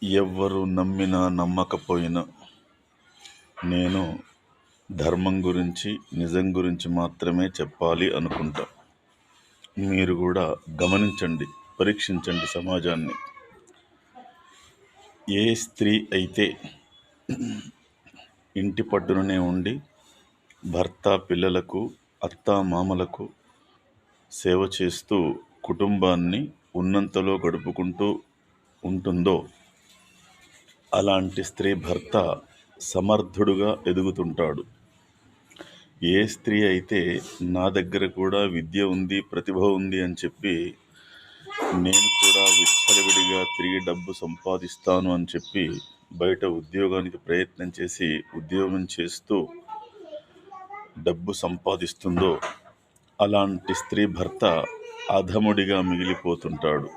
ఎవ్వరు నమ్మినా నమ్మకపోయినా నేను ధర్మం గురించి, నిజం గురించి మాత్రమే చెప్పాలి అనుకుంటా. మీరు కూడా గమనించండి, పరీక్షించండి సమాజాన్ని. ఏ స్త్రీ అయితే ఇంటి పట్టుననే ఉండి భర్త, పిల్లలకు, అత్తామామలకు సేవ చేస్తూ కుటుంబాన్ని ఉన్నంతలో గడుపుకుంటూ ఉంటుందో అలాంటి స్త్రీ భర్త సమర్థుడుగా ఎదుగుతుంటాడు. ఏ స్త్రీ అయితే నా దగ్గర కూడా విద్య ఉంది, ప్రతిభ ఉంది అని చెప్పి నేను కూడా విచ్చలవిడిగా తిరిగి డబ్బు సంపాదిస్తాను అని చెప్పి బయట ఉద్యోగానికి ప్రయత్నం చేసి ఉద్యోగం చేస్తూ డబ్బు సంపాదిస్తుందో అలాంటి స్త్రీ భర్త అధముడిగా మిగిలిపోతుంటాడు.